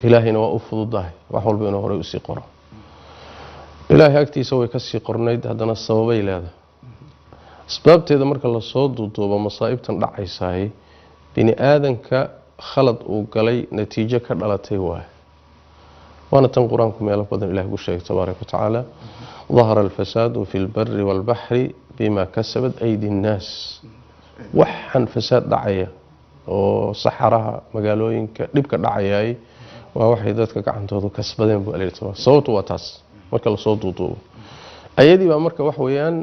ilaahayna waa u fududahay wax walba inuu horay usii qoro ilaahay agtiisa way ka sii qornayd haddana sababay leedahay asbaabteeda marka la soo duuduubo masaa'ibtan dhacaysaay bini aadanka khalad uu galay natiijo ka dhalatay waana tan qur-aanku meelo badan ilaah ku sheegay tabaaraka wa tacaala ظهر الفساد في البر والبحر بما كسبت أيدي الناس waxan fasaad dhacaya oo saxaraha magaalooyinka dhibka dhacayay waa waxay dadka gacantooda kasbadeen buu leeyahay sababtu waa taas marka la soo duuduubo ayadii baa marka wax weeyaan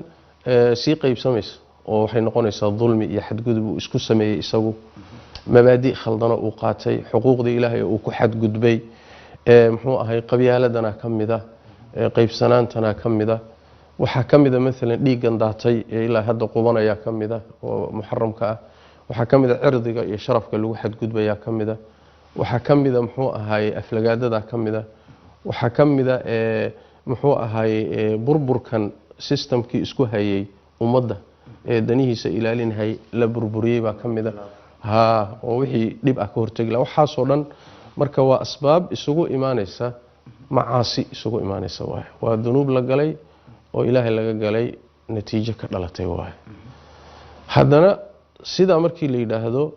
si qaybsamaysa oo waxay noqonaysaa dulmi iyo xadgudub uu isku sameeyay isagu mabaadi khaldana uu qaatay xuquuqda ilaahay uu ku xadgudbay muxuu ahay qabyaaladana kamida qaybsanaantana kamida waxa kamida mesela dhiigan daatay ilaa hadda qubanaya kamida oo muharramka ah waxa kamida cirdiga iyo sharafka lagu xadgudbaya kamida waxa kamida muxuu ahay aflagaadada kamida waxa kamida muxuu ahay burburkan systemkii isku hayay ummadda danihiisa ilaalinay la burburiyay baa kamida oo wixii dhib ah ka hortagla waxa soo dhan marka waa asbaab isugu iimaanaysa macaasi isugu iimaanaysa waa dunuub la galay oo ilaahay laga galay natiijo ka dhalatay haddana sida markii la yiraahdo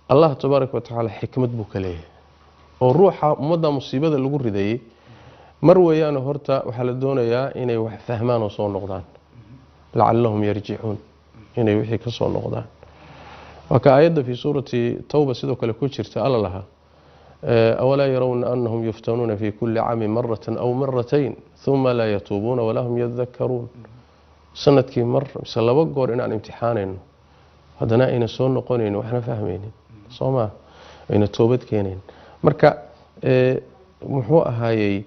Allah tabaaraka wa tacaala xikmad buu ka leeyahay oo ruuxa ummadda musiibada lagu riday mar weeyaan horta waxa la doonayaa inay wax fahmaan oo soo noqdaan la'allahum yarji'un inay wixii ka soo noqdaan waka aayada fi suurati tawba sidoo kale ku jirta alla laha أولا يرون أنهم يفتنون في كل عام مرة أو مرتين ثم لا يتوبون ولا هم يذكرون سنة كي مرة مثلا بقول إن عن امتحانين هذا إن سون نقولين وإحنا فاهمين صوما إن توبت كينين مركا محو هاي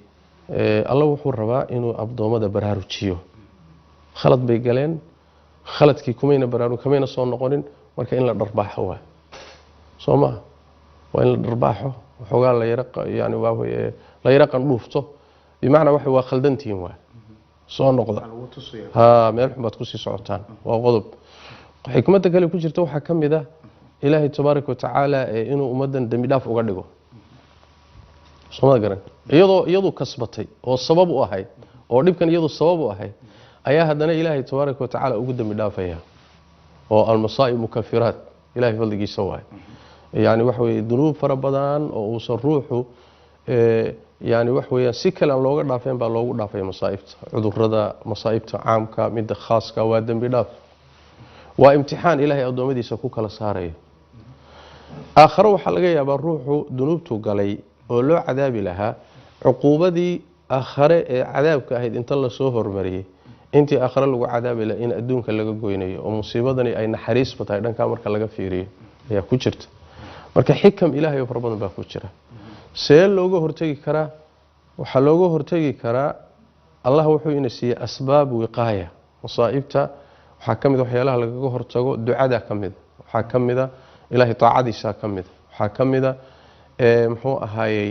الله وحور ربا إنه أبدو ماذا برارو تشيو خلط بيجالين خلط كي كمين برارو كمين سون نقولين مركا إن لا درباح هو صوما وإن لا درباحه وحوغان لا يرق يعني لا يرق نوفته بمعنى waxa waa khaldantiin soo noqda meel xumad ku sii socotaan waa qodob xikmadda kale ku jirta waxa kamid ah ilaahay tabaaraka wa tacaala inuu ummadan dambi dhaaf uga dhigo soo garan iyadoo kasbatay oo sabab u ahayd oo dhibkan iyadoo sabab u ahayd ayaa hadana ilaahay tabaaraka wa tacaala ugu dambi dhaafaya oo al-masaa'ib mukaffirat ilaahay fadligiisa waay يعني وحوي ذنوب فربضان أو صروحه يعني وحوي سكل أن لوجد دافين باللوجد دافين مصائبت عذر رضا مصائبت عام كمد خاص كوادم بداف وامتحان إلهي أدومدي سكوك لصاري آخر وحلقة يا بالروح ذنوبته قلي ولو عذاب لها عقوبة دي آخر عذاب كهيد انت الله سوفر مري انت آخر لو عذاب إلى إن أدونك لقى جويني ومصيبة دني أي نحريس بتاعدن كامر كلقى فيري هي كوشرت marka xikam ilaahay oo farabadan baa ku jira see looga hortagi karaa waxa looga hortagi karaa Allah wuxuu ina siiyay asbaab wiqaaya masaa'ibta waxa kamid waxyaalaha laga hortago ducada kamid waxa kamid ilaahay taacadiisa kamid waxa kamid muxuu ahaayay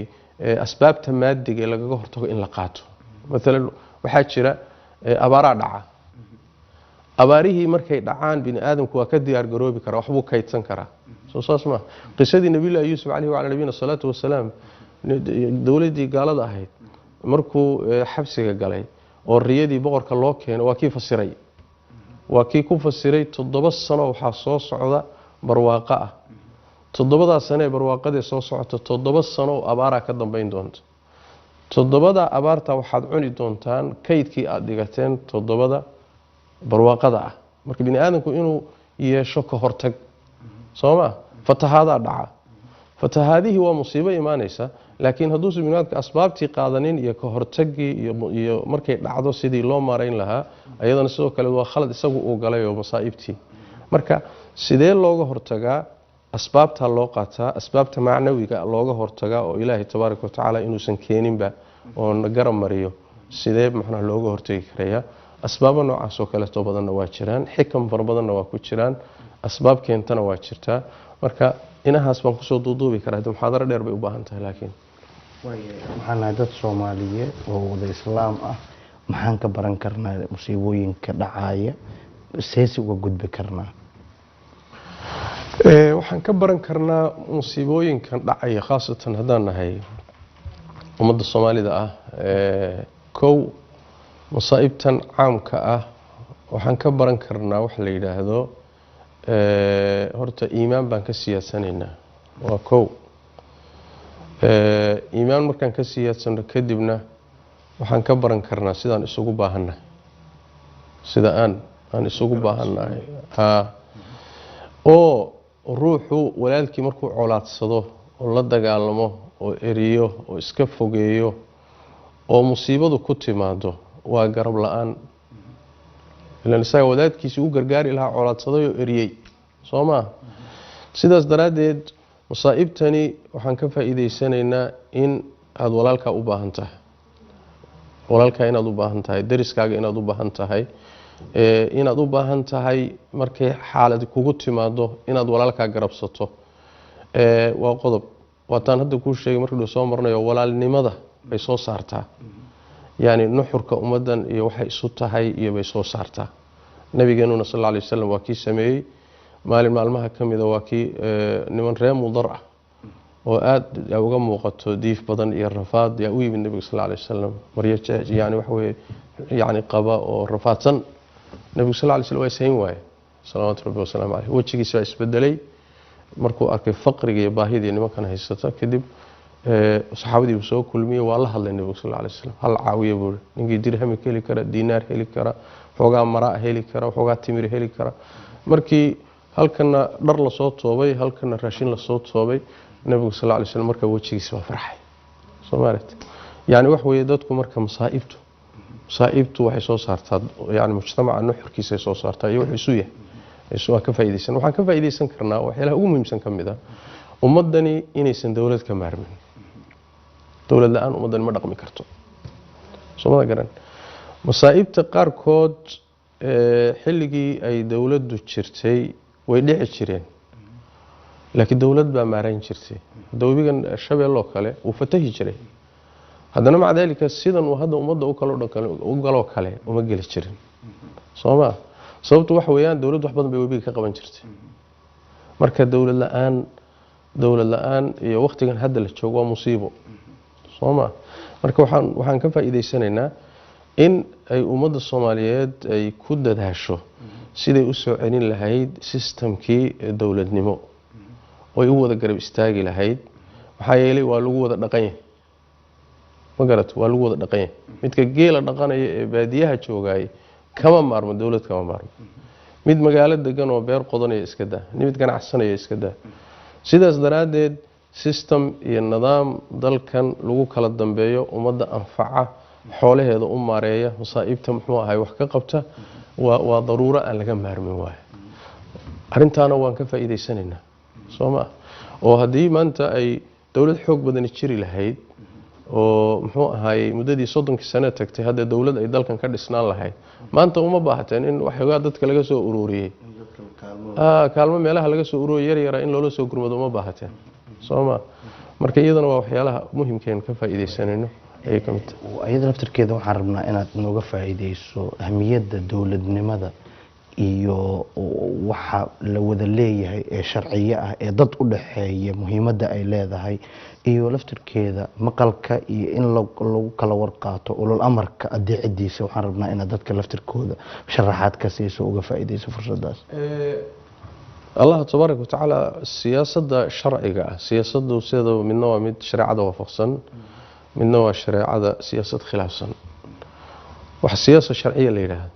asbaabta maadiga laga hortago in la qaato mesela waxa jira abaara dhaca abaarihi markay dhacaan bini aadamku waa ka diyaar garoobi kara waxbuu kaydsan karaa soo saasma qisadii nabiga yuusuf alayhi wa ala nabiyina salatu wasalaam dawladii gaalada ahayd markuu xabsiga galay oo riyadii boqorka loo keenay waa kii ku fasiray 7 sano waxa soo socda barwaaqo ah 7 sano barwaaqada soo socota 7 sano abaara ka dambeyn doonto 7 abaarta waxaad cuni doontaan kaydkii aad dhigateen 7 barwaaqada ah marka bini aadamku inuu yeesho ka hortag sooma fatahaada dhaca fatahaadihi waa musiibo iimaanaysa laakiin hadduu bini'aadamka asbaabtii qaadanin iyo ka hortagii iyo markay dhacdo sidii loo maareyn lahaa ayadana sidoo kale waa khalad isagu uu galay oo masaa'ibtii marka sidee looga hortagaa asbaabta loo qaataa asbaabta macnawiga looga hortagaa oo ilaahay tabaaraka wa tacaala inuusan keeninba oo garan mariyo sidee macnaha looga hortagi karayaa asbaabo noocaas oo kale too badanna waa jiraan xikam farabadanna waa ku jiraan asbaab keentana waa jirtaa marka inahaas baan ku soo duuduubi karaa muxaadaro dheer bay u baahan tahay laakiin waxaan dad Soomaaliyeed oo wada islaam ah maxaan ka baran karnaa musiibooyinka dhacaya seesi uga gudbi karnaa waxaan ka baran karnaa musiibooyinkan dhacaya khaasatan hadaan nahay ummadda Soomaalida ah kow masaa'ibtan caamka ah waxaan ka baran karnaa wax la yiraahdo horta iimaan baan ka siyaasanaynaa waa kow iimaan markaan ka siyaasano kadibna waxaan ka baran karnaa sidaan isugu baahannahay sida aan isugu baahannahay oo ruuxu walaalkii markuu colaadsado oo la dagaalamo oo eriyo oo iska fogeeyo oo musiibadu ku timaado waa garab la'aan ilaan isaga wadaadkiisa u gargaari lahaa colaadsaday oo eriyay Soomaa sidaas daraadeed masaa'ibtani waxaan ka faa'iideysanaynaa in aad walaalka u baahan tahay walaalka inaad u baahan tahay dariskaaga inaad u baahan tahay inaad u baahan tahay markay xaalad kugu timaado inaad walaalka garabsato waa qodob waataan hadda ku sheegay markii soo marnayo walaalnimada bay soo saartaa yani nuxurka ummadan iyo waxay isu tahay iyo bay soo saartaa nabigeena sallallahu alayhi wasallam waa kii sameeyay maalmaha kamida waa kii niman reer mudar ah oo aad uga muuqato diif badan iyo rafaad yaa u yimid nabiga sallallahu alayhi wasallam maryaje yani wax weey yani qaba oo rafaadsan nabiga sallallahu alayhi wasallam way sayn waay salawaatu rabbi wa salaam alayhi wajigiisa isbedelay markuu arkay faqriga iyo baahida nimankan haysata kadib saxaabadii uu soo kulmiyay waa la hadlay nabiga sallallahu alayhi wasallam hal caawiye buu ninkii dirham heli kara diinaar heli kara xogaa maraa heli kara xogaa timir heli kara markii halkana dhar la soo toobay halkana raashin la soo toobay nabiga sallallahu alayhi wasallam marka wajigiisa waa farxay Soomaaliyeed yani wax weeye dadku marka masaa'ibtu waxay soo saartaa yani mujtamaca nuxurkiisa soo saartaa iyo wax isu yahay isu ka faa'iideysan waxaan ka faa'iideysan karnaa waxyaalaha ugu muhiimsan kamida ummadani inaysan dawlad ka maarmin dawlad la'aan ummadan ma dhaqmi karto Soomaalida garan masaa'ibta qaarkood xilligii ay dawladdu jirtay way dhici jireen laakiin dawlad baa maareyn jirtay dawbigan shabeello kale uu fatahi jiray haddana maca dalika sidan uu hadda ummadda u galo kale uma geli jirin Soomaa sababtu wax weeyaan dawladdu wax badan bay webiga ka qaban jirtay marka dawlad la'aan iyo waqtigan hadda la joogo waa musiibo Soomaa marka waxaan ka faa'iideysanaynaa in ay ummadda Soomaaliyeed ay ku dadaasho siday u soo celin lahayd systemkii dawladnimo oo ay u wada garab istaagi lahayd waxa yeelay waa lagu wada dhaqan yahay magarat waa lagu wada dhaqan yahay midka geela dhaqanaya ee baadiyaha joogay kama maarmo dawlad kama maarmo mid magaalo degan oo beer qodanaya iska daa mid ganacsanaya iska daa sidaas daraadeed system iyo nidaam dalkan lagu kala dambeeyo ummadda anfaca xoolaheeda u maareeya masaa'ibta muxuu ahay wax ka qabta waa daruuro aan laga maarmin waay arintaana waan ka faa'iideysanaynaa Soomaa oo hadii maanta ay dawlad xoog badan jiri lahayd oo muxuu ahay muddadii 30 sano tagtay hadda dawlad ay dalkan ka dhisnaan lahayd maanta uma baahateen in waxoogaa dadka laga soo ururiyay kaalmo meelaha laga soo ururiyay yar in loola soo gurmado uma baahateen Soomaa marka iyadana waa waxyaalaha muhiimkeen ka faa'iideysanayno ay kamid ayada laftirkeeda waxaan rabnaa inaad nooga faa'iideyso ahmiyadda dawladnimada iyo waxa la wada leeyahay ee sharciye ah ee dad u dhaxeeya muhiimadda ay leedahay iyo laftirkeeda maqalka iyo in lagu kala warqaato ulul amarka adeecidiisa waxaan rabnaa inaad dadka laftirkooda sharaxaad ka siiso uga faa'iideyso fursadaas Allah tabaaraka wa ta'ala siyaasadda sharciga ah siyaasaddu sida midna waa mid shariicada waafaqsan midna waa shariicada siyaasad khilaafsan wax siyaasad sharciye la yiraahdo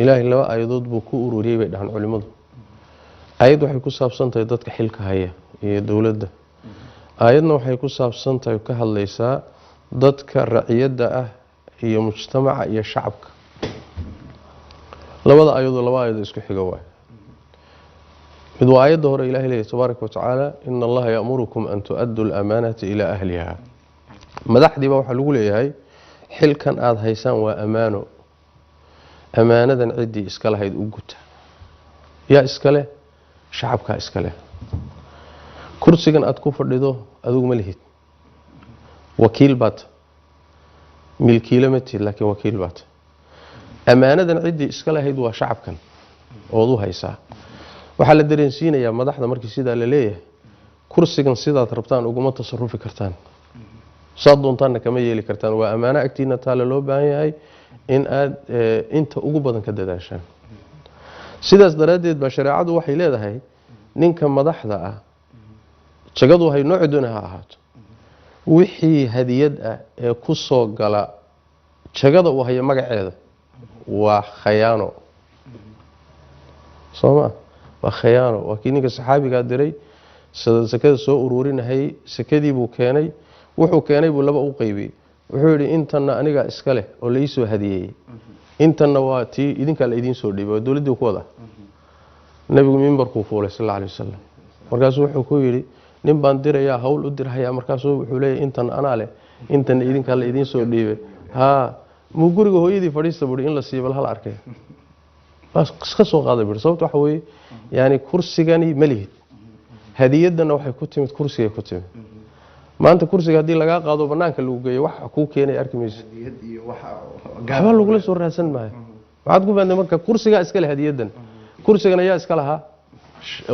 ilaahay laba aayadood buu ku ururiyay bay dhahan culimadu aayad waxay ku saabsan tahay dadka xilka haya iyo dawladda aayadna waxay ku saabsan tahay ka hadlaysaa dadka raciyada ah iyo mujtamaca iyo shacabka labada aayadood isku xiga waay mid waa aayadda hore ilaahay leeyahay tabaaraka wa ta'ala inna allaha ya'murukum an tu'addu al-amanata ila ahliha madaxdiiba waxa lagu leeyahay xilkan aad haysaan waa amaano amaanadan cidii iska lahayd u guta yaa iska leh shacabka iska leh kursigan aad ku fadhido adigu ma lihid wakiil baad milkiilamati laakiin wakiil baad amaanadan cidii iska lahayd waa shacabkan oo u haysaa waxa la dareensiinayaa madaxda markii sida la leeyahay kursigan sidaad rabtaan uguma tasarufi kartaan saad doontaanna kama yeeli kartaan waa ammaano agtiina taale loo baahan yahay in aad inta ugu badan ka dadaashaan sidaas daraaddeed baa shareecadu waxay leedahay ninka madaxda ah jagadu hay nooc doona ha ahaato wixii hadiyad ah ee ku soo gala jagada uu hayo magaceeda waa khayaano sooma waa khayaano waa kii ninka saxaabiga diray sakada soo ururinayay sakadii buu keenay wuxuu keenay buu laba u qaybiyay wuxuu yiri intanna aniga iska leh oo la ii soo hadiyay intanna waa tii idinka la idin soo dhiibay dawladdu ku wada nabigu minbarku fuulay sallallahu alayhi wasallam markaas wuxuu ku yiri nin baan dirayaa hawl u diraya markaas wuxuu leeyahay intan ana leh intan idinka la idin soo dhiibay ha mu guriga hooyadii fadhiista buri in la siibal hal arkay bas ka soo qaaday bir sababta waxa weeye yaani kursigani malihid hadiyadana waxay ku timid kursiga ku timid maanta kursiga hadii laga qaado banaanka lagu geeyo wax ku keenay arkimayso hadiyad iyo waxa gaaba lagu la soo raadsan maayo waxaad ku faanday marka kursiga iska leh hadiyadan kursigana yaa iska lahaa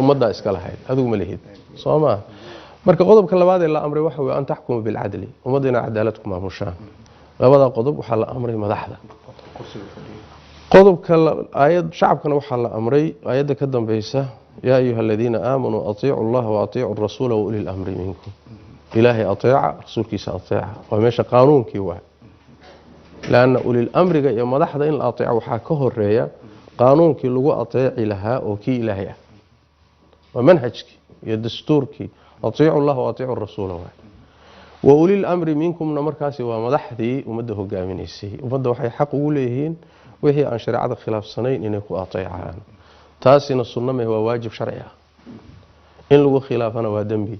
ummadda iska lahayd adigu malihid sooma marka qodobka labaad ee la amray waxa weeye an taxkumu bil adli ummadina cadaalad ku maamushaan labada qodob waxa la amray madaxda qodobka aayad shacabkana waxa la amray aayada ka dambaysa yaa ayyuhalladina aamanu atii'u allaha wa atii'u ar-rasuula wa ulil amri minkum ilaahi atii'a rasuulkiisa atii'a waa meesha qaanuunkii waa laana ulil amriga iyo madaxda in la atii'a waxa ka horeeya qaanuunkii lagu atiici lahaa oo kii ilaahi ah waa manhajkii iyo dastuurkii atii'u allaha wa atii'u ar-rasuula wa ulil amri minkumna markaasi waa madaxdii ummadda hogaaminaysay ummadda waxay xaq ugu leeyihiin wixii aan shariicada khilaafsanayn inay ku ateecaan taasina sunnada waa waajib sharci ah in lagu khilaafana waa dambi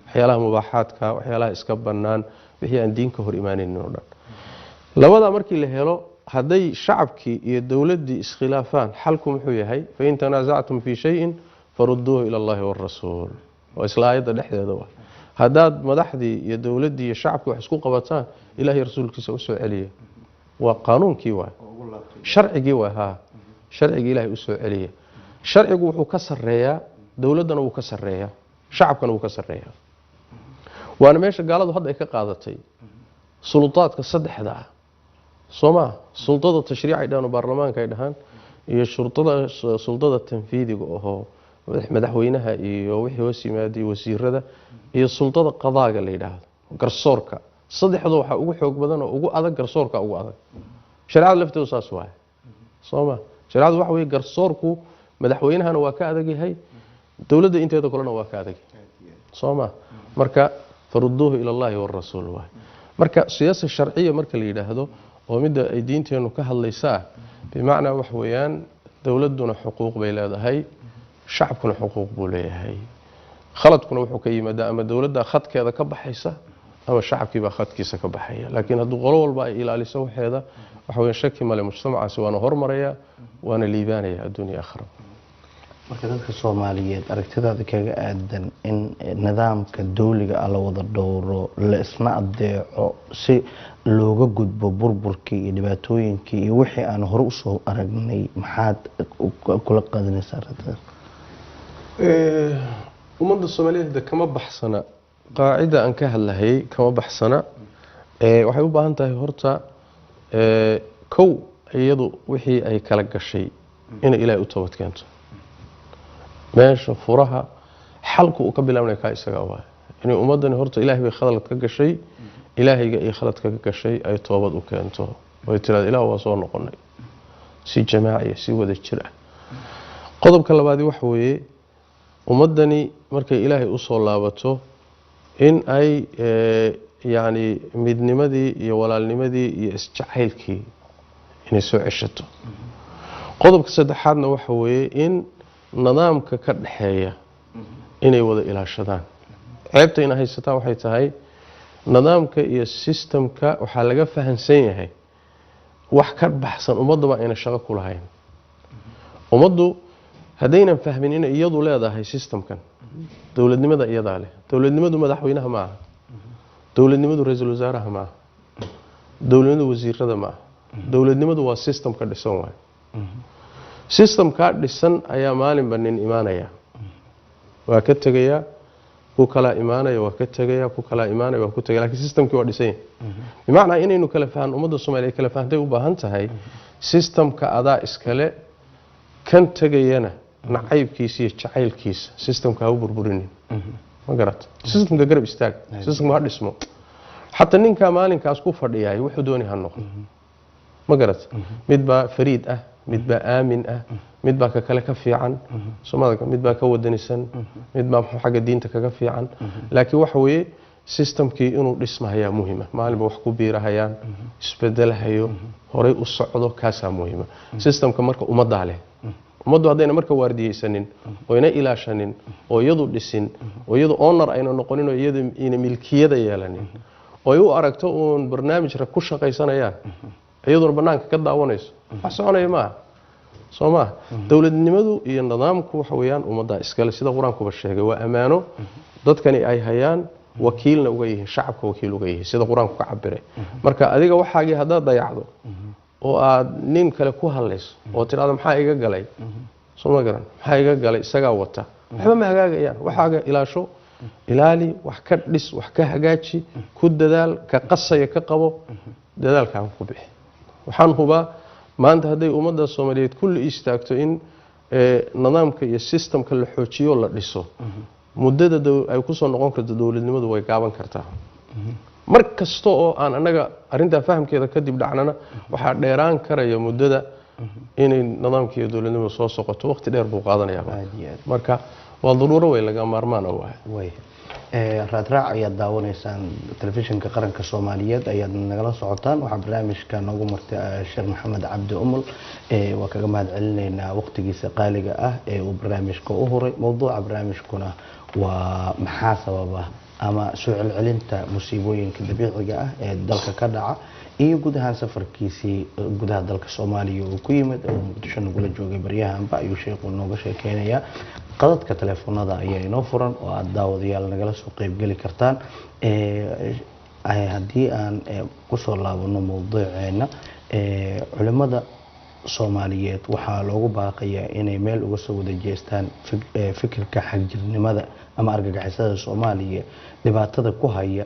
waxyaalaha mubaaxaadka waxyaalaha iska banaan wixii aan diinka hor iimaanaynin oo dhan labada markii la helo haday shacabkii iyo dawladii iskhilaafaan xalku muxuu yahay fa in tanaaza'tum fi shay'in farudduhu ila Allahi war rasuul wa islaayada dhexdeeda waa hadaad madaxdii iyo dawladii iyo shacabkii wax isku qabataan ilaahay rasuulkiisa u soo celiya waa qaanuunkii waa sharcigii waa ha sharcigi ilaahay u soo celiya sharcigu wuxuu ka sareeyaa dawladana wuu ka sareeyaa shacabkana wuu ka sareeyaa waana meesha gaaladu hadda ay ka qaadatay sultaadka saddexda Soma sultada tashriici dhan baarlamaanka ay dhahan iyo sultada tanfiidiga oo madaxweynaha iyo wixii hoos yimaadii wasiirada iyo sultada qadaaga la yiraahdo garsoorka saddexdu waxa ugu xoog badan oo ugu adag garsoorka ugu adag shariicada lafteedu saas waa Soma shariicadu waxa weey garsoorku madaxweynahana waa ka adag yahay dawladda inteeda kalena waa ka adag Soma marka farudduhu ila Allahi war rasuul waa marka siyaasad sharciye marka la yiraahdo oo midda ay diinteenu ka hadlaysaa bimaana wax weeyaan dawladuna xuquuq bay leedahay shacabkuna xuquuq buu leeyahay khaladkuna wuxuu ka yimaadaa ama dawladda khadkeeda ka baxaysa ama shacabkiiba khadkiisa ka baxaya laakiin hadduu qolo walba ay ilaaliso waxeeda waxa weeye shaki male mujtamacaasi waana hormaraya waana liibaanaya adduunyo aakhira marka dadka Soomaaliyeed aragtidaada kaga aadan in nidaamka dawliga la wada dhowro la isna adeeco si looga gudbo burburkii iyo dhibaatooyinkii iyo wixii aan hore u soo aragnay maxaad kula qaadanaysaa arrintan ummadda Soomaaliyeed kama baxsana qaacida aan ka hadlahay kama baxsana waxay u baahan tahay horta kow iyadu wixii ay kala gashay in Ilaahay u toobad keento meesha furaha xalku uu ka bilaabnay ka isaga waa inay ummadani horta Ilaahay bay khalad ka gashay Ilaahayga ay khalad ka gashay ay toobad u keento way tiraad Ilaahay waa soo noqonay si jamaaci si wada jir ah qodobka labaad waxa weeye ummadani markay Ilaahay u soo laabato in ay yaani midnimadii iyo walaalnimadii iyo isjacaylkii inay soo ceshato qodobka saddexaadna waxa weeye in nidaamka ka dhaxeeya inay wada ilaashadaan ceebta in haysataa waxay tahay nidaamka iyo systemka waxa laga fahansan yahay wax ka baxsan ummadaba ayna shaqo ku lahayn ummaddu hadaynan fahmin in iyadu leedahay systemkan dawladnimada iyada leh dawladnimadu madaxweynaha ma aha dawladnimadu ra'iisul wasaaraha ma aha dawladnimadu wasiirada ma aha dawladnimadu waa system ka dhisan waay system ka dhisan ayaa maalin banin iimaanaya waa ka tagaya ku kala imaanaya waa ka tagaya ku kala imaanaya waa ku tagaya laakiin systemkii waa dhisan yahay bimacnaa inaynu kala fahan ummadda Soomaaliyeed kala fahantay u baahan tahay systemka adaa iskale kan tagayana nacaybkiisa iyo jacaylkiisa systemka ha u burburinin ma garat systemka garab istaag systemka ha dhismo حتى نينكا مالينكا اسكو فدياي wuxuu dooni ha noqdo ma garat mid ba fariid ah mid ba aamin ah mid ba ka kale ka fiican Soomaalida mid ba ka wadanisan mid ba xagga diinta kaga fiican laakiin waxa weeye systemkii inuu dhismayaa muhiim ah maalinba wax ku biirahayaan isbedelahayo horay u socdo kaasa muhiim ah systemka marka umada leh umadu hadayna marka waardiyeysanin oo ina ilaashanin oo iyadu dhisin oo iyadu owner ayna noqonin oo iyadu ina milkiyada yeelanin oo uu aragto oo barnaamij ra ku shaqaysanayaan iyadoo banaanka ka daawanayso wax soconaya ma Soomaa dawladnimadu iyo nidaamku waxa weeyaan umada iskale sida quraanku ba sheegay waa amaano dadkani ay hayaan wakiilna uga yihiin shacabka wakiil uga yihiin sida quraanku ka cabiray marka adiga waxaagii hadaa dayacdo oo aad nin kale ku hadlayso oo tiraado maxaa iga galay Soomaa garan maxaa iga galay isaga wata waxba ma hagaagayaan waxaaga ilaasho ilaali wax ka dhis wax ka hagaaji ku dadaal ka qasaya ka qabo dadaalka ku bixi waxaan hubaa maanta haday ummadda Soomaaliyeed kulli istaagto in nidaamka iyo systemka la xoojiyo la dhiso muddada ay ku soo noqon karto dawladnimadu way gaaban kartaa markasto oo aan anaga arinta fahamkeeda ka dib dhacnana waxa dheeraan karaya muddada inay nidaamka iyo dawladnimadu soo socoto waqti dheer buu qaadanayaa marka waa daruuro way laga maarmaan ah way raadraac ayaad daawanaysaan telefishinka qaranka Soomaaliyeed ayaad nagala socotaan waxa barnaamijka noogu martay Sheekh Maxamed Cabdi Umul waa kaga mahad celineynaa waqtigiisa qaaliga ah ee uu barnaamijka u horay mowduuca barnaamijkuna waa maxaa sababa ama soo celcelinta musiibooyinka dabiiciga ah ee dalka ka dhaca iyo guud ahaan safarkiisii gudaha dalka Soomaaliya oo ku yimid oo Muqdisho nagula joogay baryahanba ayuu sheekhu nooga sheekeynaya qadadka telefoonada ayaa inoo furan oo aad daawadayaal nagala soo qayb gali kartaan haddii aan ku soo laabano mowduuceena culimada Soomaaliyeed waxaa loogu baaqayaa inay meel uga soo wada jeestaan fikirka xagjirnimada ama argagixisada Soomaaliya dhibaatada ku haya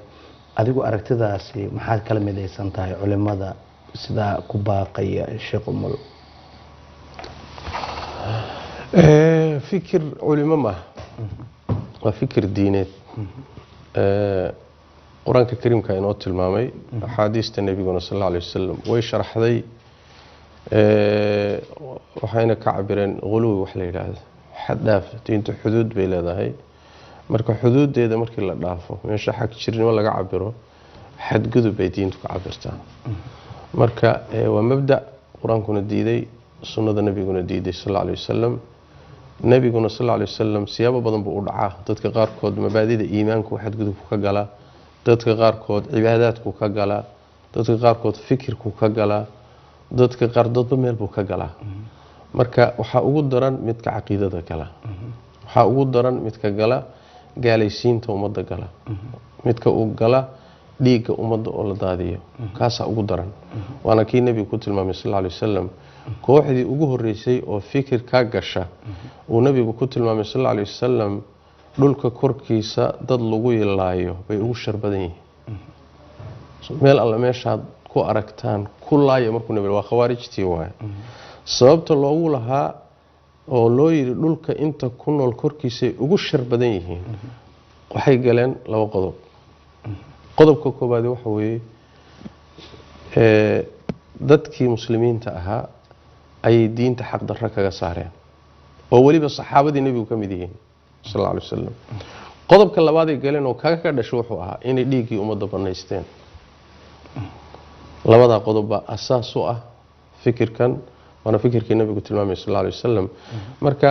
adigu aragtidaasi maxaad kala midaysan tahay culimada sida ku baaqaya Sheekh Umul fikir culimo ma waa fikir diineed quraanka kariimka inoo tilmaamay axaadiista nabiguna sallallahu alayhi wasallam way sharaxday waxayna ka cabireen quluwi wax la yiraahdo xadaaf diinta xuduud bay leedahay marka xuduudeeda markii la dhaafo meesha xaq jirnimo laga cabiro xad gudub bay diintu ka cabirtaa marka waa mabda quraankuna diiday sunnada nabiguna diiday sallallahu alayhi wasallam nabiguna sallallahu alayhi wasallam siyaabo badan buu u dhacaa dadka qaar kood mabaadida iimaanku xad gudub ka gala dadka qaar kood cibaadaadku ka gala dadka qaar kood fikirku ka gala dadka qaar dadba meel buu ka galaa marka waxa ugu daran midka aqeedada gala waxa ugu daran midka gala gaalaysiinta umada gala midka uu gala dhiiga umada oo la daadiyo kaasa ugu daran waana kii nabigu ku tilmaamay sallallahu alayhi wasallam kooxdii ugu horeysay oo fikir ka gasha uu nabigu ku tilmaamay sallallahu alayhi wasallam dhulka korkiisa dad lagu yeelaayo bay ugu sharbadan yihiin meel alla meeshaad ku aragtaan kullaayo markuu nabiga waa khawaarijtii waay sababta loogu lahaa oo loo yiri dhulka inta ku nool korkiisa ugu sharbadan yihiin waxay galeen laba qodob qodobka koobaad waxa weeye dadkii muslimiinta ahaa ay diinta xaq darro kaga saareen oo waliba saxaabadii nabigu kamid yihiin sallallahu alayhi wasallam qodobka labaad ay galeen oo kaga ka dhashay wuxuu ahaa inay dhiigii umada banaysteen labada qodob baa asaas u ah fikirkan wana fikirkii nabigu tilmaamay sallallahu alayhi wasallam marka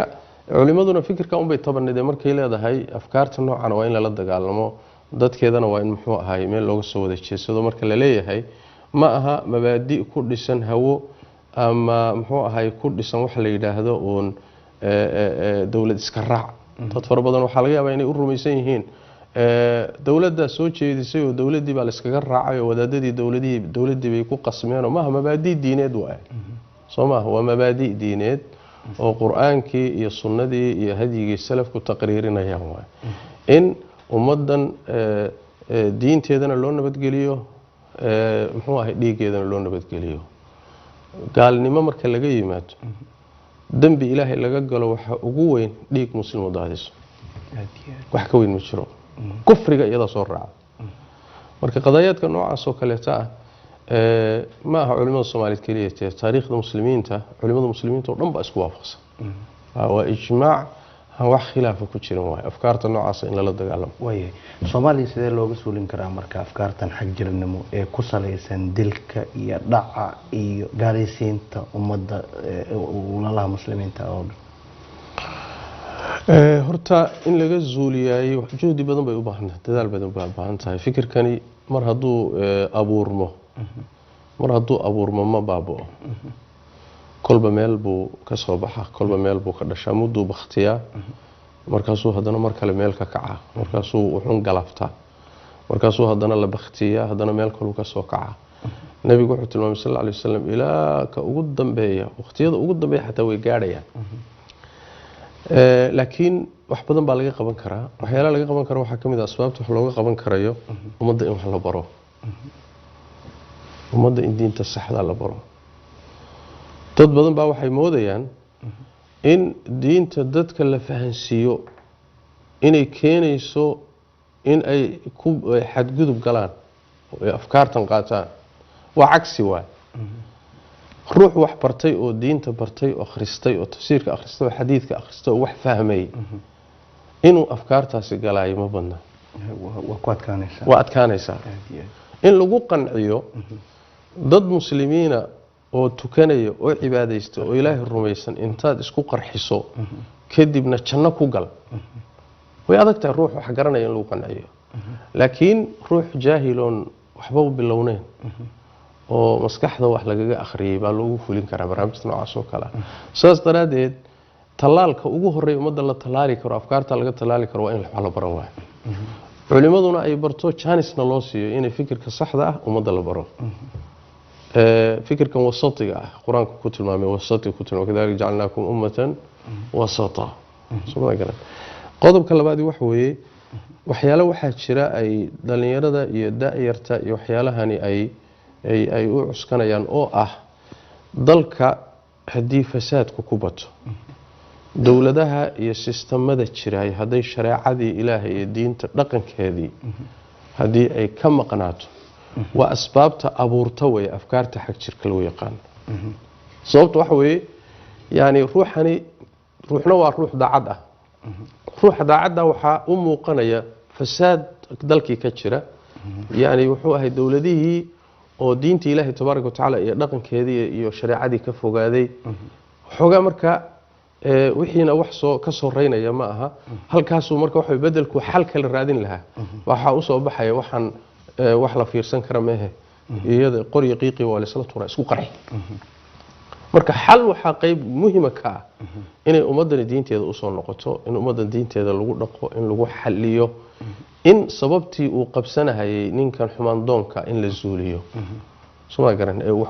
culimaduna fikirka un bay tabanideen markay leedahay afkaarta noocan waa in la dagaalamo dadkeedana waa in muxuu ahaay meel looga soo wada jeesado marka la leeyahay ma aha mabaadi ku dhisan hawo ama muxuu ahaay ku dhisan wax la yiraahdo oo dawlad iska raac dad fara badan waxa laga yaabaa inay u rumaysan yihiin dawladda soo jeedisay oo dawladii baa la iskaga raacay oo wadaadadii dawladii bay ku qasmeen oo ma mabaadi diineed waa Soomaa waa mabaadi diineed oo quraankii iyo sunnadii iyo hadyigii salafku taqriirinayaan waa in ummadan diinteedana loo nabadgeliyo muxuu ahay dhiigeedana loo nabadgeliyo. gaalnimo marka laga yimaado dambi ilaahay laga galo waxa ugu weyn dhiig muslim oo daadiso wax ka weyn ma jiro kufriga iyada soo raaca. marka qadaayadka noocaas oo kaleeta ma aha culimada Soomaaliyeed kaliya taariikhda muslimiinta culimada muslimiinta oo dhan ba isku waafaqsan waa ijmaac wax khilaaf ku jira way afkaarta noocaas in la dagaalamo. way Soomaaliya sidee looga suulin karaa marka afkaartan xaq jirnimo ee ku saleysan dilka iyo dhaca iyo gaalaysiinta ummadda walaalaha muslimiinta oo horta in laga zuuliyayo juhdi badan bay u baahan tahay dadaal badan bay u baahan tahay. fikirkani mar hadduu abuurmo ma baabo kolba meel buu ka soo baxaa kolba meel buu ka dhashaa muddo bakhtiyaa markaasuu haddana mar kale meel ka kaca markaasuu wuxuu galaftaa markaasuu haddana la bakhtiyaa haddana meel kale ka soo kaca. nabigu wuxuu tilmaamay sallallahu alayhi wasallam ilaa ka ugu dambeeya waqtiyada ugu dambeeya xataa way gaadhayaan. laakiin wax badan baa laga qaban karaa waxyaalaha laga qaban karo waxaa kamid ah asbaabta wax looga qaban karayo ummadda in wax la baro ummadda in diinta saxda la baro. dad badan baa waxay moodayaan in diinta dadka la fahansiiyo inay keenayso in ay ku xadgudub galaan oo afkaartan qaataan waa cagsi waay. ruux wax bartay oo diinta bartay oo akhristay oo tafsiirka akhristay oo xadiidka akhristay oo wax fahmay inuu afkaartaasi galaayo ma badna waa adkaanaysaa in lagu qanciyo dad muslimiina oo tukanaya oo cibaadeysta oo ilaahay rumaysan intaad isku qarxiso kadibna janno ku gal way adagtahay ruux wax garanaya in lagu qanciyo. laakiin ruux jaahiloon waxba u bilowneyn oo maskaxda wax lagaga akhriyay baa loogu fulin karaa barnaamijka noocaas oo kale. saas daraadeed talaalka ugu horeeya ummadda la talaali karo afkaarta laga talaali karo waa in wax la baran waayo culimaduna ay barto jaanisna loo siiyo inay fikirka saxda ah ummadda la baro. fikirkan wasatiga ah quraanka ku tilmaamay wasati ku tilmaamay kadaalika jacalnaakum ummatan wasata. qodobka labaad waxa weeye waxyaalo waxaa jira ay dhalinyarada iyo daa'irta iyo waxyaalahani ay u cuskanayaan oo ah dalka haddii fasaadku ku bato dowladaha iyo sistamada jiray hadday shareecadii ilaahay iyo diinta dhaqankeedii haddii ay ka maqnaato waa asbaabta abuurta way afkaarta xaq jirka loo yaqaan. sababta waxa weeye yani ruuxna waa ruux daacad ah ruuxa daacadda waxaa u muuqanaya fasaad dalkii ka jira yani wuxuu ahay dowladihii oo diinta ilaahay tabaaraka wa tacaala iyo dhaqankeedii iyo shareecadii ka fogaaday xogaa marka wixiina wax ka soo reynaya ma aha halkaasuu marka waxa bedelku xal kale raadin lahaa waxa u soo baxaya waxaan wax la fiirsan kara mehe iyada qori qiiqi waa la isla tuuraa isku qarxi. marka xal waxa qayb muhiim ka ah inay ummadan diinteeda u soo noqoto in ummadan diinteeda lagu dhaqo in lagu xaliyo in sababtii uu qabsanayay ninkan xumaan doonka in la zuuliyo soo garan wax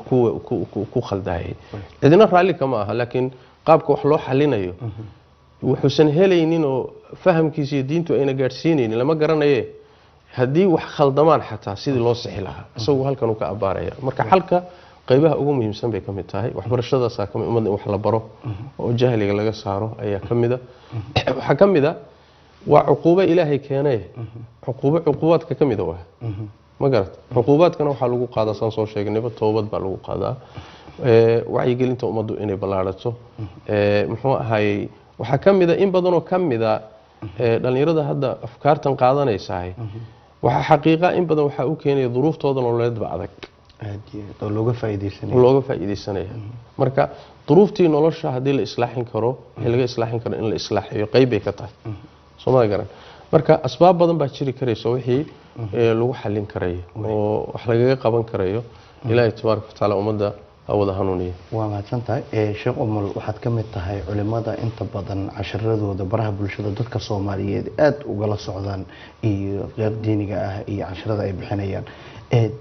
ku khaldaayay cidina raali kama aha laakiin qaabka wax loo xalinayo wuxuusan helaynin oo fahamkiisa iyo diintu ayna gaarsiinaynin lama garanaye haddii wax khaldamaan xataa sidii loo sixi lahaa isagu halkan uu ka abaaraya. marka xalka qaybaha ugu muhiimsan bay kamid tahay waxbarashadaas ka mid ummadda wax la baro oo jahliga laga saaro ayaa kamida waxa kamida waa cuquubo ilaahay keenay cuqubaadka kamida waa ma garad cuqubaadkana waxa lagu qaadaa san soo sheegnay toobad baa lagu qaadaa wacyi gelinta ummaddu inay balaarato muxuu ahay waxa kamida in badan oo kamida dhalinyarada hadda afkaartan qaadanaysaa waxa xaqiiqa in badan waxa uu keenay duruuftooda nololeed ba adag oo looga faa'iideysanaya marka duruuftii nolosha hadii la islaaxin karo laga islaaxin karo in la islaaxiyo qayb ay ka tahay Soomaaliya garan marka asbaab badan baa jiri karayso wixii lagu xalin karayo oo wax laga qaban karayo ilaahay tabaaraka wa taala ummadda awada hanuuniyo. waa mahadsantahay sheekh Umar waxaad ka mid tahay culimada inta badan casharadooda baraha bulshada dadka Soomaaliyeed aad uga la socdaan iyo qeyb diiniga ah iyo casharada ay bixinayaan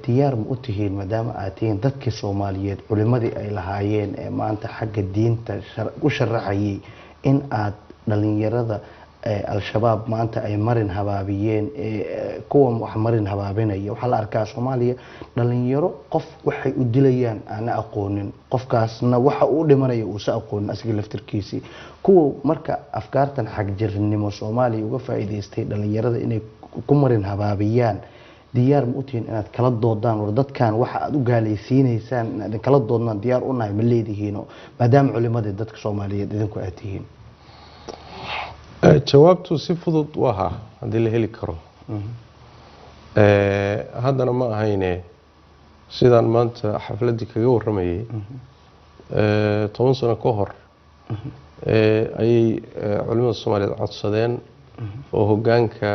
diyaar ma u tihiin maadaama aad tihiin dadkii Soomaaliyeed culimadii ay lahaayeen maanta xagga diinta u sharaxayay in aad dhalinyarada al-shabaab maanta ay marin habaabiyeen kuwa wax marin habaabinaya waxaa la arkaa Soomaaliya dhalinyaro qof waxay u dilayaan aan aqoonin qofkaasna waxa uu dhimanayo uu sa aqoonin asiga laftirkiisii kuwa marka afkaartan xaq jirnimo Soomaaliya uga faa'iideystay dhalinyarada inay ku marin habaabiyaan diyaar ma u tihiin inaad kala doodaan war dadkan waxa aad u gaalaysiinaysaan inaad kala doodnaan diyaar u nahay ma leedihiin maadaama culimada dadka Soomaaliyeed idinku aad tihiin jawaabtu si fudud waa hadii la heli karo haddana ma ahayne sidaan maanta xafladii kaga waramayay 10 sano ka hor ayay culimada Soomaaliyeed codsadeen oo hogaanka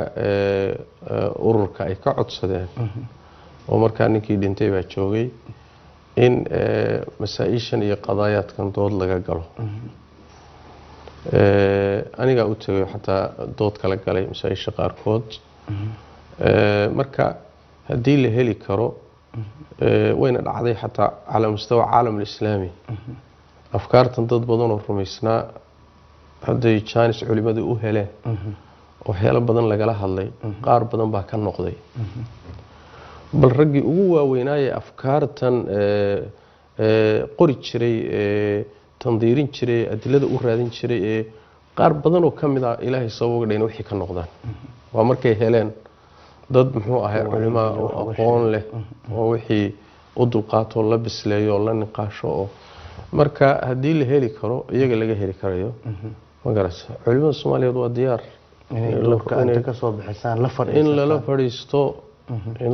ururka ay ka codsadeen oo markaa ninkii dhintay baa joogay in masaa'ishan iyo qadaayaadkan dood laga galo aniga u tagay xataa dood kala galay masaa'isha qaarkood marka hadii la heli karo wayna dhacday xataa cala mustawa caalam islaami afkaartan dad badan oo rumaysnaa haday jaanis culimadu u heleen waxyaalo badan lagala hadlay qaar badan baa ka noqday bal ragii ugu waaweynaaye afkaartan qori jiray tandiirin jiray adilada u raadin jiray qaar badan oo kamid ah ilaahay sabab uga dhigay wixii ka noqdaan waa markay heleen dad muxuu ahay culimo aqoon leh oo wixii u dulqaato la bisleeyo la niqaasho oo marka hadii la heli karo iyaga laga heli karayo ma garata culimada Soomaaliyeed waa diyaar inay ka soo bixisaan la in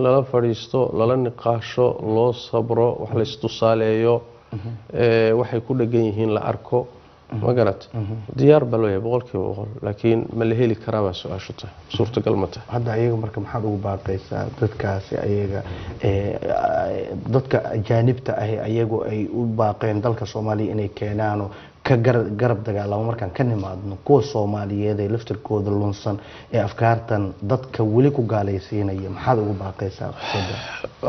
lala fadhiisto lala niqaasho loo sabro wax la istusaaleeyo waxay ku dhagan yihiin la arko ma garata diyaar baa loo yahay 100% laakiin ma la heli karaa baa su'aashu tahay suurtagal ma tahay hadda ayaga marka maxaad ugu baaqaysaa dadkaasi ayaga dadka ajaanibta ah ayagu ay u baaqeen dalka Soomaaliya inay keenaano ka garab dagaalamo markaan ka nimaadno kuwa Soomaaliyeed ee laftirkooda lunsan ee afkaartan dadka wali ku gaalaysiinaya maxaad ugu baaqaysaa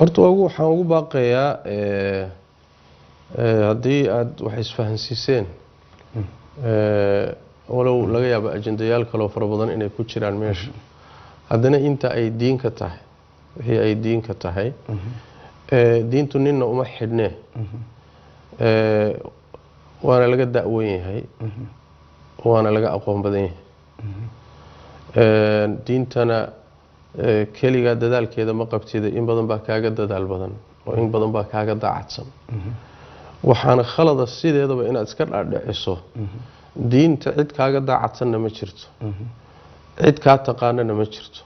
horta waxaan ugu baaqayaa haddii aad wax isfahansiiseen walow laga yaabo ajendayaal kale oo fara badan inay ku jiraan meesha haddana inta ay diin ka tahay wixii ay diin ka tahay diintu ninna uma xidhnee waana laga da'wan yahay waana laga aqoon badan yahay diintana keliga dadaalkeeda ma qabtida in badan baa kaaga dadaal badan oo in badan baa kaaga daacadsan waxaana khalada sideedaba inaad iska dhaadhiciso diinta cid kaaga daacadsanna ma jirto cid kaa taqaanana ma jirto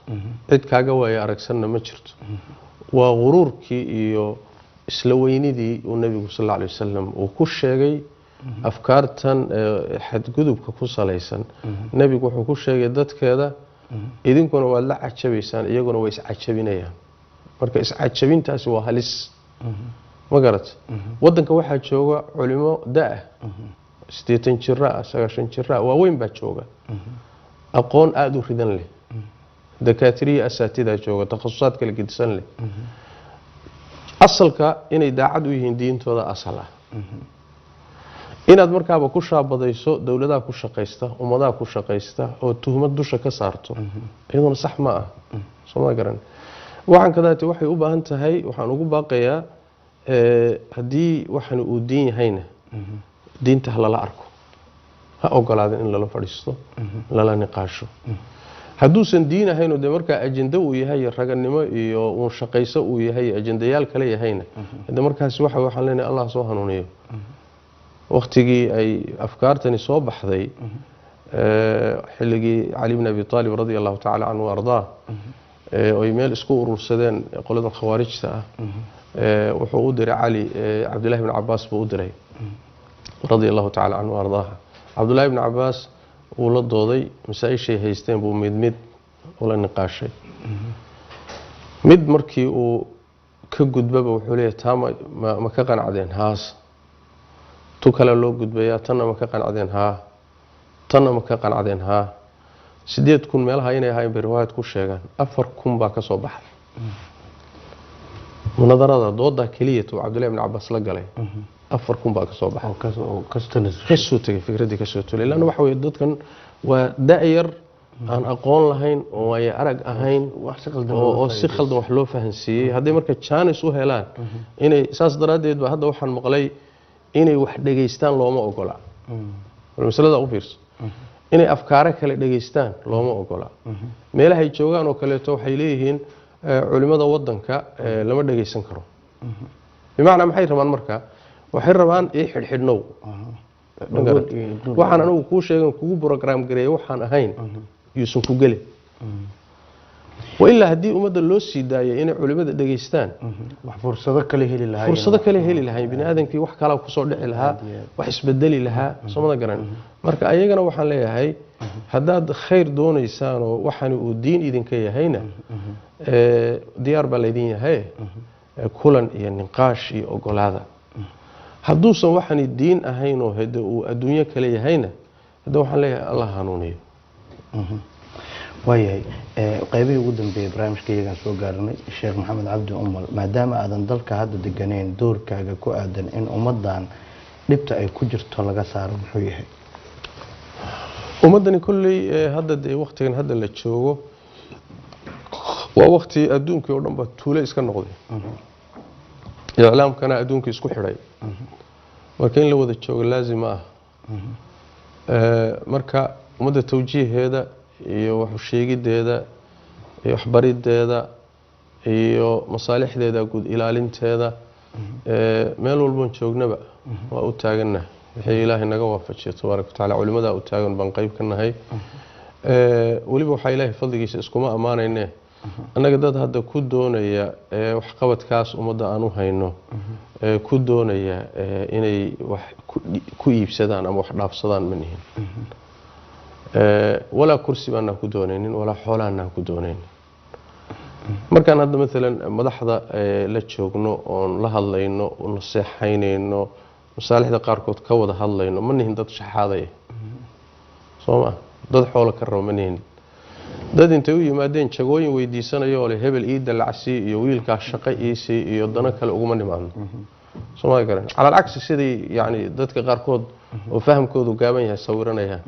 cid kaaga waaya aragsanna ma jirto waa quruurkii iyo isla weynidii uu nabigu sallallahu alayhi wasallam uu ku sheegay afkaartan xadgudubka ku salaysan nabigu wuxuu ku sheegay dadkeeda idinkuna waa la cajabaysaan iyaguna way iscajabinayaan marka iscajabintaasi waa halis ma garat wadanka waxaa jooga culimo daa 80 jira 90 jira waa weyn baa jooga aqoon aad u ridan leh dakaatiriya asaatida jooga takhasusaad kala gedisan leh asalka inay daacad u yihiin diintooda asal ah inaad markaaba ku shaabadayso dawladaha ku shaqeysta ummadaha ku shaqeysta oo tuhmad dusha ka saarto iyaduna sax ma ah soo garan waxaan kadaati waxay u baahan tahay waxaan ugu baaqayaa hadii waxaan uu diin yahayna diinta lala arko ha ogolaadin in lala fadhiisto lala niqaasho hadduusan diin ahayn oo de marka ajenda uu yahay raganimo iyo uu shaqeyso uu yahay ajendayaal kale yahayna de markaas waxaan leenahay Allah soo hanuuniyo waqtigii ay afkaartani soo baxday xilligii Ali ibn Abi Talib radiyallahu ta'ala anhu ardaa oo meel isku urursadeen qolada khawaarijta ah wuxuu u diray Ali Abdullah ibn Abbas buu u diray radiyallahu ta'ala anhu ardaa Abdullah ibn Abbas uu la dooday masaa'ishay haysteen buu mid ula niqaashay mid markii uu ka gudbaba wuxuu leeyahay taama ma ka qanacdeen haas tu kale loo gudbaya tanna ma ka qanacdeen tanna ma ka qanacdeen 8,000 meelaha inay ahaayeen bay riwaayad ku sheegaan 4,000 baa ka soo baxay munadarada dooda kaliya tuu Abdullah ibn Abbas la galay 4,000 baa ka soo baxay kasoo tagay fikradii kasoo tulay laana waxa weey dadkan waa daayar aan aqoon lahayn oo ay arag ahayn wax si qaldan oo si khaldan wax loo fahansiiyey hadday marka chance u helaan inay saas daraadeed ba hadda waxaan maqlay inay wax dhageystaan looma ogola masalada u fiirso inay afkaare kale dhageystaan looma ogola meelaha ay joogaan oo kaleeto waxay leeyihiin culimada wadanka lama dhageysan karo bimaana maxay rabaan marka waxay rabaan xidhxidhnow waxaan anigu kuu sheegan kugu program gareeyay waxaan ahayn yuusan ku gelin وإلا هدي أمد الله سيداية إن علماء دقيستان فرصة كله هلي لها فرصة كله هلي لها بني آدم كي وح كلا وكسر دع لها وحسب الدليل لها صمدا قرن مرك أيجنا وحن لها هاي هذا خير دون إنسان وحن والدين إذن كي هينا ديار بلدين هاي كلن يعني نقاش يقول هذا هدوسا وحن الدين أهينه هذا والدنيا كليه هينا هذا وحن لها الله هنوني waayahay qaybihii ugu dambeeyay barnaamijkaygaan soo gaarnay sheekh maxamed cabdi umal maadaama aadan dalka hadda deganeyn doorkaaga ku aadan in ummadan dhibta ay ku jirto laga saaro muxuu yahay ummadani kulley hadda waqtigan hadda la joogo waa waqti adduunkii oo dhan ba tuule iska noqday iclaamkana adduunka isku xidhay marka in la wada joogo laazim ah marka ummadda tawjiiheeda iyo wax sheegideeda iyo waxbarideeda iyo masaalixdeeda guud ilaalinteeda meel walba joognaba waa u taaganahay wixii ilaahay naga waafajiyo tabaaraka taala culimada u taagan baan qayb ka nahay waliba waxa ilaahay fadligiisa iskuma amaanayne annaga dad hadda ku doonaya wax qabadkaas umada aan u hayno ku doonaya inay wax ku iibsadaan ama wax dhaafsadaan manihin ولا كرسي بأننا كدونين ولا حولنا كدونين مركان هذا مثلا مدحضة لا تشوقنا ونلا هاللينو ونصيحينينو مصالح ذا قاركود كوض هاللينو منهن ضد شحاضي صوما ضد حولك الرومانيين ضد انتوي مادين شقوين ويدي سنة يولي هبل إيد العسي يويل كاشقة إيسي يضنك الأقومان معنا صوما يقرن على العكس سيدي يعني ضد قاركود وفهم كود وقابن يصورنا إياه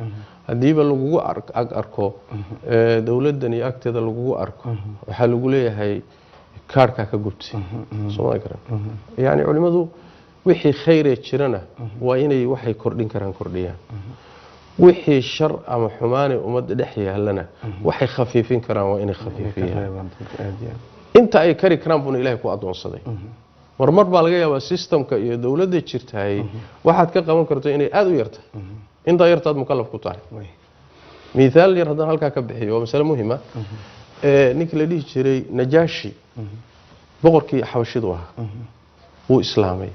haddiiba lagugu arko dawladdan iyo agteeda lagugu arko waxaa lagu leeyahay kaarka ka gubtay soo garan yani culimadu wixii khayr ee jirana waa inay waxay kordhin karaan kordhiyaan wixii shar ama xumaane umada dhex yaalana waxay khafiifin karaan waa inay khafiifiyaan inta ay kari karaan buu ilaahay ku adoonsaday marmar baa laga yaabaa systemka iyo dawladda jirtay waxaad ka qaban karto inay aad u yartahay انت يرتاد مكلف كتاعي مثال يرتاد هالكا كبحي ومسألة مهمة نيك لديه جري نجاشي بقركي حوشيدوها هو إسلامي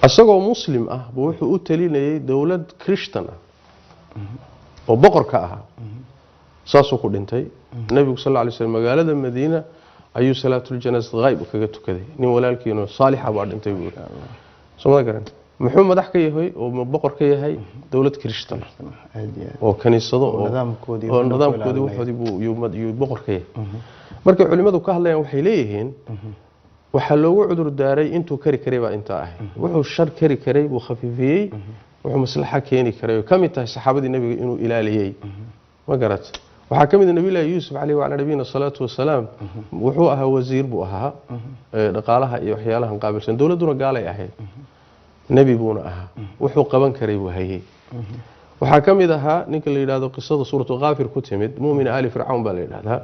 أساقو مسلم بوحو أتلين دولة كريشتنا وبقركا ساسو قدنتي النبي صلى الله عليه وسلم قال هذا المدينة أي صلاة الجنازة غايب وكاكتو كذي ني ولالكي إنه صالحة بعد انتي بيقول سمع قرن محمد مدح ka yahay oo boqor ka yahay dawlad Kirishtan oo kaniisado oo nidaamkoodii wuxuu buu boqor ka yahay marka culimadu ka hadlayaan waxay leeyihiin waxa loogu cudur daaray intuu kari karay baa inta ah wuxuu shar kari karay buu khafiifiyay wuxuu maslaxa keeni karay kamid tahay saxaabadii nabiga inuu ilaaliyay ma garat waxa kamid nabi ilaahay Yuusuf alayhi wa nabiyina salatu wasalaam wuxuu ahaa wasiir buu ahaa dhaqaalaha iyo waxyaalaha qaabilsan dawladuna gaalay ahayd نبي بونا أها وحو قبان كريب وهي وحا كميد أها نيك اللي يرادو قصة سورة غافر كتمد مؤمن آل فرعون بالي هذا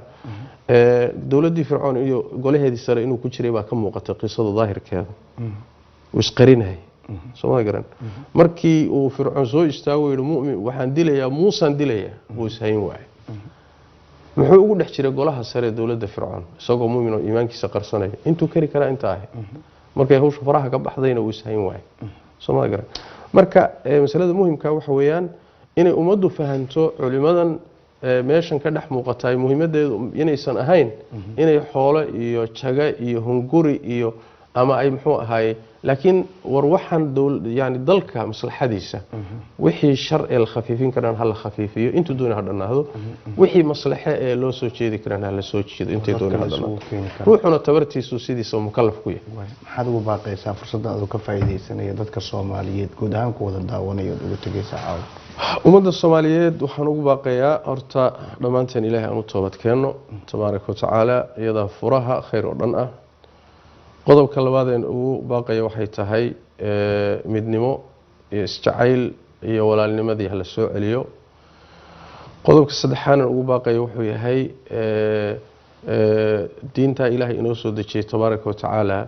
دولة دي فرعون إيو قولي هذه السنة إنو كتشريبا كم وقت قصة ظاهر كذا ويسقرين هاي سوما يقرن مركي وفرعون سو يستاوي المؤمن وحان ديليا موسى ديليا ويسهين واعي محو يقول نحشري قولها سنة دولة فرعون سوقو مؤمن وإيمانكي سقرصاني انتو كري كرا انت آهي markay hawsha faraha ka baxdayna uu ishayn waay Soomaa garan marka mas'alada muhiimka waxa weeyaan inay umadu fahanto culimadan meeshan ka dhex muuqatay muhiimadeedu inaysan ahayn inay xoolo iyo jaga iyo hunguri iyo ama ay muxuu ahaay laakiin war waxaan yani dalka maslaxadiisa wixii sharci la khafiifin karaan ha la khafiifiyo intuu doona ha dhanaado wixii maslaxe ee loo soo jeedi karaan ha la soo jeedo intay doona ha dhanaado ruuxuna tabartiisu sidiisa mukallaf ku yahay maxaad ugu baaqaysaa fursadda aad ka faa'iideysanaya dadka Soomaaliyeed guud ahaan ku wada daawanaya ugu tagaysa caawa ummadda Soomaaliyeed waxaan ugu baaqayaa horta dhamaanteen Ilaahay aanu toobad keeno tabaaraka wa tacaala iyada furaha khayr oo dhan ah qodobka labaad ee uu baaqayo waxay tahay midnimo iyo isjacayl iyo walaalnimadii la soo celiyo qodobka saddexaad ee uu baaqayo wuxuu yahay diinta Ilaahay inoo soo dejiyay tabaaraka wa tacaala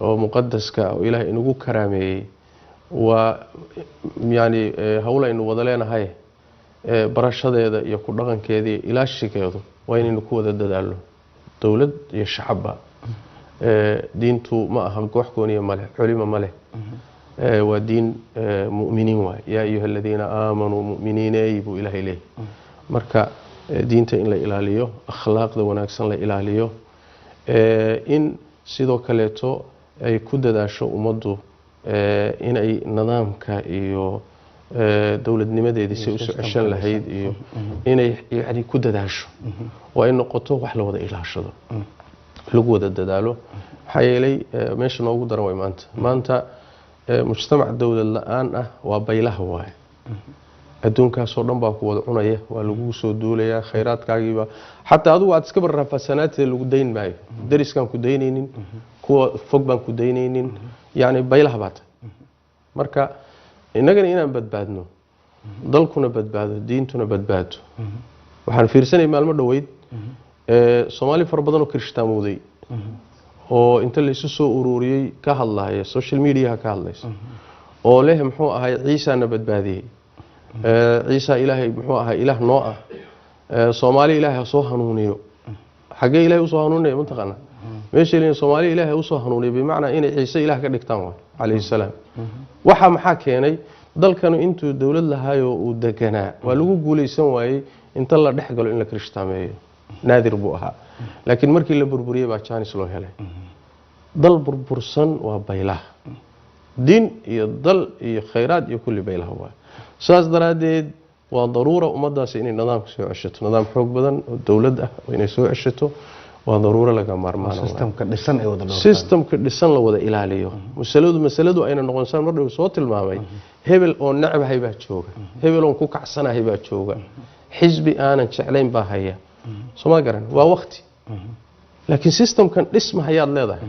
oo muqaddaska oo Ilaahay inagu karaameeyay waa yani hawla inuu wada leenahay barashadeeda iyo ku dhaqankeedii ilaashigeedu waa inaynu ku wada dadaalo dawlad iyo shacabba diintu ma aha koox gooniya male culimo male waa diin mu'miniin waay yaa ayuha alladina aamanu mu'miniina aybu ilaahay leeyahay marka diinta in la ilaaliyo akhlaaqda wanaagsan la ilaaliyo in sidoo kaleeto ay ku dadaasho ummaddu in ay nidaamka iyo dawladnimadeedii si u soo ceshan lahayd iyo inay yani ku dadaasho oo ay noqoto wax la wada ilaashado lagu wada dadaalo maxaa yeelay meesha noogu daran way maanta mujtamac dawlad la'aan ah waa baylaha waaye adduunkaasoo dhan baa ku wada cunaya waa lagu soo duulayaa khayraadkaagiiba xataa adigu aad iska barraafasanaatee lagu dayn maayo dariskaan ku daynaynin kuwa fog baan ku daynaynin yani baylaha baa tahay marka innagana inaan badbaadno dalkuna badbaado diintuna badbaado waxaan fiirsanay maalmo dhoweyd Soomaali far badan oo kirishtaamowday oo inta la isu soo ururiyay ka hadlaaya social media ka hadlaysa oo leh muxuu ahay Ciisa na badbaadiyay Ciisa Ilaahay muxuu ahay ilaah noo ah Soomaali Ilaahay soo hanuuniyo xagee Ilaahay u soo hanuuniyo mantaqana meesha ilaahay Soomaali Ilaahay u soo hanuuniyo bimaana in Ciisa Ilaah ka dhigtaan waa alayhi salaam waxa maxaa keenay dalkanu intuu dawlad lahaayo uu deganaa waa lagu guuleysan waayay inta la dhaxgalo in la kirishtameeyo naadir buu ahaa laakiin markii la burburiyay baa chance loo helay dal burbursan waa baylaha diin iyo dal iyo khayraad iyo kulli baylaha waa saas daraadeed waa daruura ummadaas inay nidaamka soo ceshato nidaam xoog badan oo dawlad ah inay soo ceshato waa daruura laga maarmaan systemka dhisan la wada ilaaliyo masaladu ayna noqonsan mar dhow soo tilmaamay hebel oo nacbahay baa jooga hebel oo ku kacsanahay baa jooga xisbi aanan jeclayn baa haya soma garan waa waqti laakiin systemkan dhismahayaad leedahay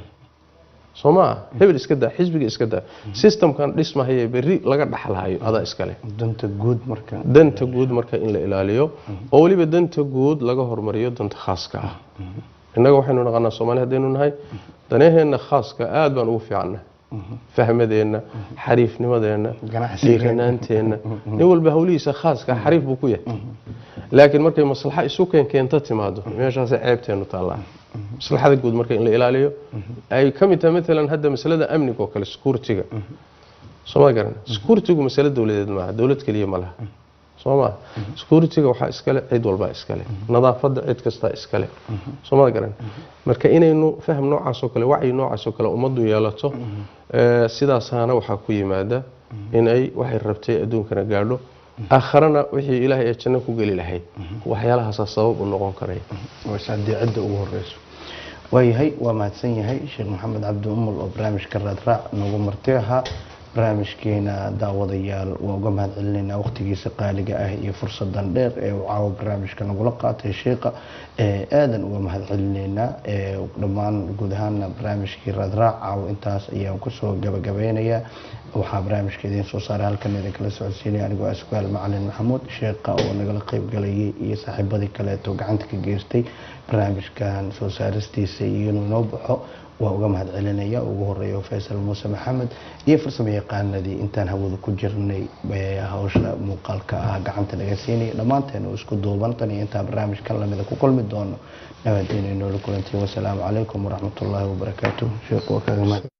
soma hebel iska daa xisbiga iska daa systemkan dhismahayay bari laga dhaxlahayo ada iska leh danta guud marka in la ilaaliyo oo waliba danta guud laga hormariyo danta khaaska ah innaga waxaynu naqanaa Soomaali hadaynu nahay daneeheena khaaska aad baan ugu fiicnaa fahmadeena xariifnimadeena dhiiranaanteena nin walba hawlihiisa khaaska xariif buu ku yahay laakiin markay maslaxa isu keento timaado meeshaas ceebteenu taala maslaxada guud marka in la ilaaliyo ay kamid tahay midna hadda masalada amniga oo kale security-ga soo garan security-gu mas'alad dawladeed ma aha dawlad kaliya ma laha soo security-ga waxa iska leh cid walba iska leh nadaafada cid kasta iska leh soo garan marka inaynu faham noocaas oo kale wacyi noocaas oo kale umadu yeelato sidaasana waxa ku yimaada in ay waxay rabtay adduunkana gaadho akharana wixii Ilaahay ee janno ku gali lahayd waxyaalahaas sabab u noqon karay waa saadiicada ugu horeyso waayahay waa mahadsan yahay Sheekh Maxamed Cabdi Umul oo barnaamijka Raadraac nagu martay ahaa barnaamijkeena daawadayaal waa uga mahadcelinaynaa waqtigiisa qaaliga ah iyo fursadan dheer ee uu caawa barnaamijka nagula qaatay sheekha aadan uga mahadcelinaynaa dhammaan guud ahaan barnaamijkii Raadraac caawa intaas ayaan ku soo gabagabeynayaa waxaa barnaamijka idin soo saaray halkan idin kala socodsiinay anigoo Aswaal Macalin Maxamuud sheekha oo nagala qayb galayay iyo saaxiibadii kale oo gacanta ka geystay barnaamijkan soo saaristiisa iyo inuu baxo waa uga mahadcelinaya ugu horeeyo Faysal Muuse Maxamed iyo farsamayaqaanadii intaan hawada ku jirnay hawsha muuqaalka ah gacanta laga siinay dhamaanteen oo isku duubantan iyo inta barnaamijkan lamida ku kulmi doono nabadgelyo inoo la kulantii wassalaamu calaykum waraxmatullaahi wabarakaatuh sheekhu